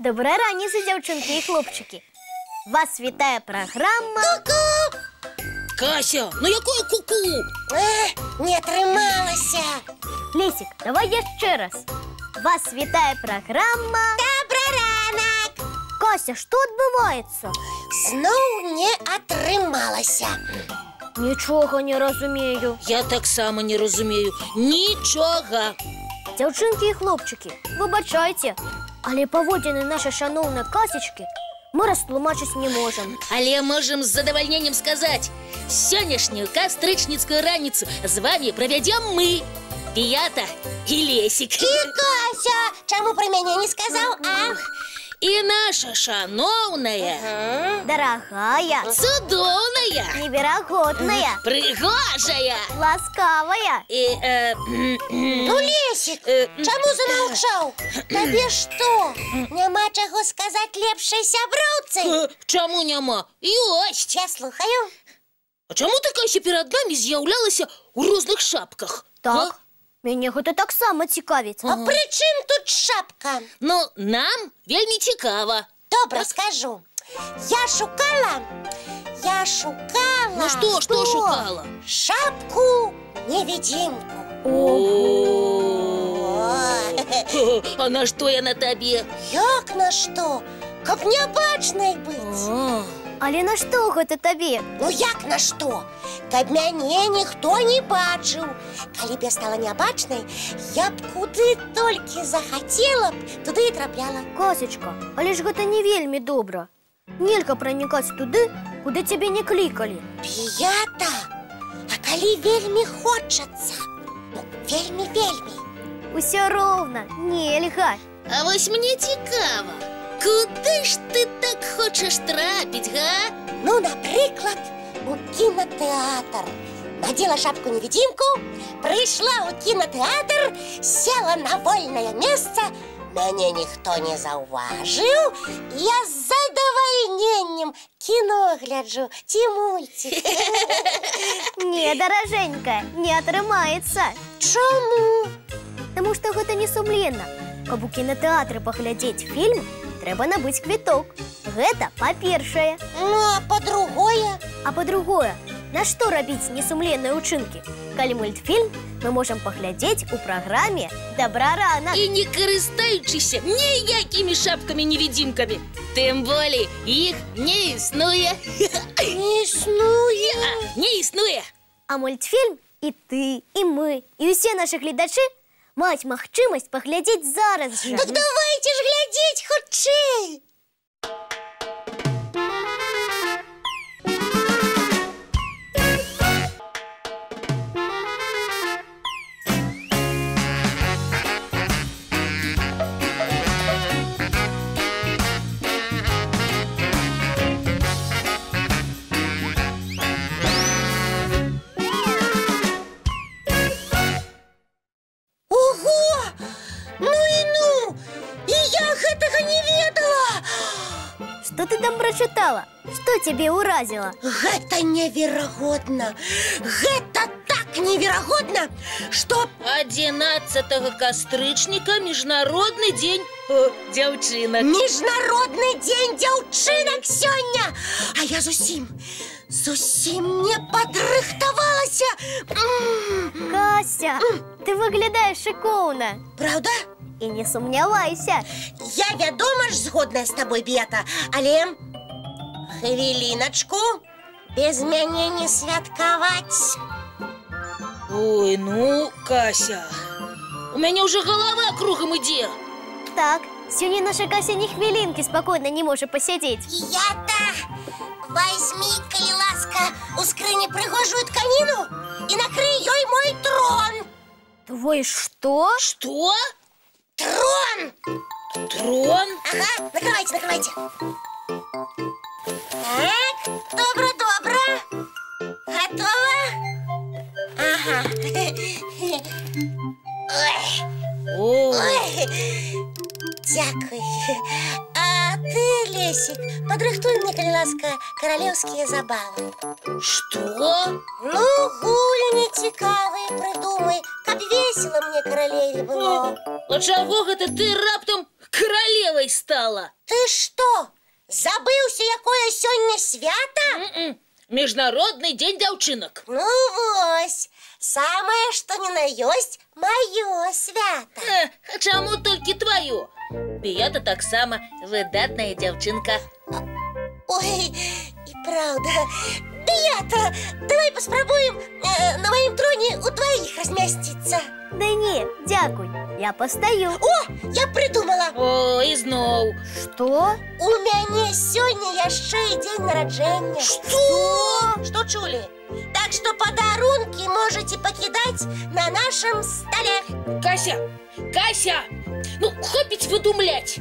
Доброй раніці, дівчинки і хлопчики. Вас вітає програма... Ку-ку! Кася, ну якое ку-ку? Не трималася. Лесик, давай я ще раз. Вас вітає програма... Добрий ранок! Кася, що відбувається? Знов не отрималася. Нічого не розумію. Я так само не розумію. Нічого. Дівчинки і хлопчики, вибачайте, але поводини нашої шановної Касечки ми розтлумачити не можемо. Але можем з задовольненням сказати, сьогоднішню кастричницьку раніцю з вами проведемо ми, П'ята і Лесик. І Кася, чому про мене не сказав, а? І наша шановная, Дорогая, цудовная, невероятная, пригожая ласкавая. і... Ну, Лесик, чому замовчав? Тобі що, нема чого сказати лепшій сябровці? Чому нема? Ось. Я слухаю. А чому ти, Кася, перед нами з'являлася у різних шапках? Так, мене гэта так само цікавить. А при чим тут шапка? Ну, нам вельми цікаво. Добре, скажу. Я шукала. Ну що шукала? Шапку-невидимку. А на що я на тобі? Як на що? Каб необачною бути. Але на що гэта тобі? Ну як на що? Каб мяне ніхто не бачыў. Калі б я стала необачнай, я б куды толькі захацела б, туды і трапляла. Касечка, але ж гэта не вельмі добра. Нельга пранікаць туды, куды цябе не клікалі. П'ята, а калі вельмі хочацца, ну, вельмі. Усё роўна, нельга. А вось мне цікаво, куди ж ти так хочеш трапить, га? Ну, наприклад, у кінотэатр. Надела шапку-невидимку, прийшла у кінотэатр, села на вольнае месца, мяне ніхто не заўважыў, я з задавальненнем кіно гляджу ці мульцік. Не, даражэнька, не атрымаецца. Чаму? Таму што гэта не сумленна. Каб у кінотэатры паглядзець фільм, трэба набыць квіток. Гэта па-першае. Ну, а па-другое? А па-другое, на што рабіць несумленныя ўчынкі, калі мультфільм мы можам паглядзець у праграме «Добра ранак». І не карыстаючыся ніякімі шапкамі-невідзімкамі. Тым болей, іх не існуе. Не існуе. Не існуе. А мультфільм і ты, і мы, і ўсе нашы гледачы маюць магчымасць паглядзець зараз жа. Так давайте ж глядзець хутчэй. Што ты там прачытала? Што цябе ўразіла? Гэта неверагодна. Гэта так неверагодна, што 11 кастрычніка міжнародны дзень дзяўчынак. Міжнародны дзень дзяўчынак сёння. А я зусім не падрыхтавалася. Кася, ты выглядаеш шыкоўна. Праўда? І не сумнявайся. Я, вядома ж, згодная з табой, Бета, але хвіліначку, без мяне не святкаваць. Ой, ну, Кася, у мяне ўжо галава кругам ідзе. Так, сёння наша Кася ні хвілінкі спакойна не можа пасядзець. Я-то возьми, калі ласка, у скрыні прыгожую тканіну і накрый ёй мой трон. Твой што? Што? Трон! Трон? Ага, накрывайте. Так, добра. Готово? Ага. Ой, дякую. А ты, Лесик, подрыхтуй мне, калі ласка, королевские забавы. Што? Ну, гульні цікавыя придумай, каб весела мне каралеве было. А чаго гэта ты раптам каралевай стала? Ты што, забыўся, якое сёння свята? Міжнародны дзень дзяўчынак. Ну вось, самае што ні на ёсць маё свята. А чаму толькі тваё? Беята таксама выдатная дзяўчынка. Ой, і правда. Беята, давай паспрабуем на маім троне удваіх размясціцца. Да не, дзякуй, я пастаю. О, я придумала. О, і зноў. Што? У мяне сёння яшчэ і дзень нараджэння. Што чулі? Так што падарункі можаце пакідаць на нашым стале. Кася, ну хопіць выдумляць.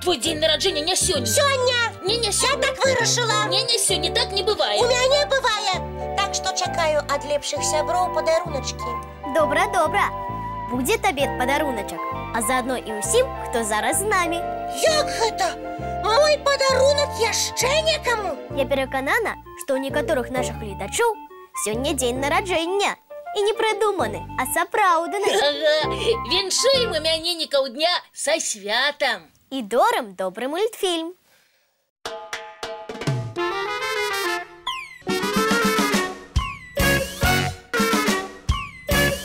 Твой дзень нараджэння не сёння. Сёння! Не Я сёння. так вырашыла. Не сёння, так не бывае. У мяне бывае. Так што чакаю ад лепшых сяброў падаруначкі. Добра, добра. Будзе табе падаруначак, а заодно і ўсім, хто зараз з намі. Як гэта? Мой падарунак яшчэ некаму? Я пераканана, што ў некаторых нашых гледачоў сёння дзень нараджэння. І не прыдуманы, а сапраўдны. Ага, віншуем імяніннікаў дня са святам. І дорам добры мультфільм.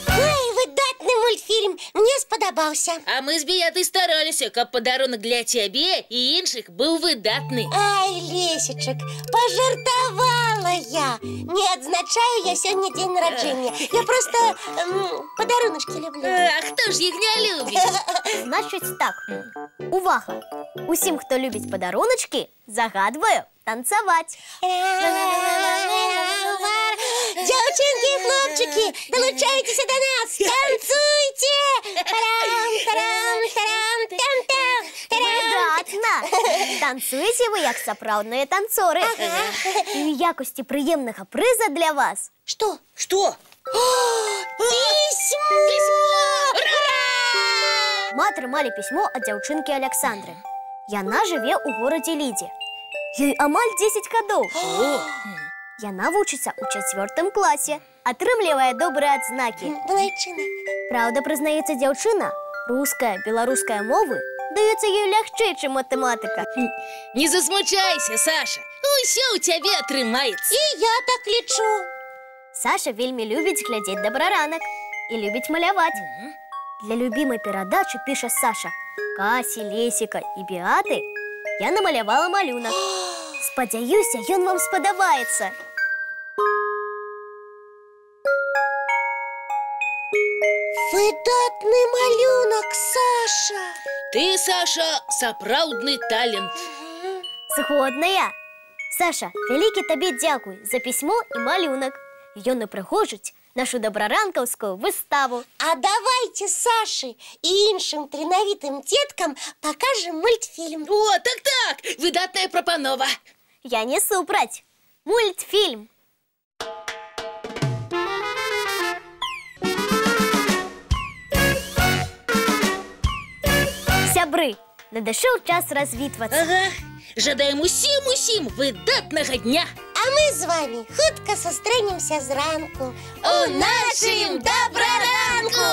Ой, выдатны мультфільм, мне спадабаўся. А мы з Беятай стараліся, каб падарунак для цябе і іншых быў выдатны. Ай, Лесечак, пожартавала я. Не адзначаю я сёння дзень нараджэння. Я проста падаруначкі люблю. А хто ж іх не любіць? Значыць так. Увага! Усім, хто любіць падаруначкі, загадваю танцаваць. Дзяўчынкі і хлопчыкі, далучайцеся да нас! Танцуйце! Выдатна! Танцуеце вы як сапраўдныя танцоры. І ў якасці прыемнага прыза для вас. Што? Што? Пісьмо! Мы атрымалі пісьмо ад дзяўчынкі Аляксандры. Яна жыве ў горадзе Лідзе. Ёй амаль 10 гадоў. Яна вучыцца ў 4 класе, атрымлівае добрыя адзнакі. Малайчына. Праўда, прызнаецца дзяўчына, руская, беларуская мовы даюцца ёй лягчэй, чым матэматыка. Не засмучайся, Саша. Усё ў цябе атрымаецца. І я так лічу. Саша вельмі любіць глядзець «Добраранак» і любіць маляваць. Для любімай перадачы, піша Саша, Касі, Лесіка і Беаты я намалявала малюнак. Спадзяюся, ён вам спадабаецца. Выдатны малюнак, Саша. Ты, Саша, сапраўдны талент. Згодная. Саша, вялікі табе дзякуй за пісьмо і малюнак. Ён упрыгожыць нашу добраранкаўскую выставу. А давайте Саше і іншым таленавітым дзеткам пакажам мультфільм. О, так, выдатная прапанова. Я не супраць. Мультфільм. Сябры, надышоў час развітвацца. Ага, жадаем усім выдатнага дня. А мы з вами хутка сустрэнемся зранку У нашым добраранку!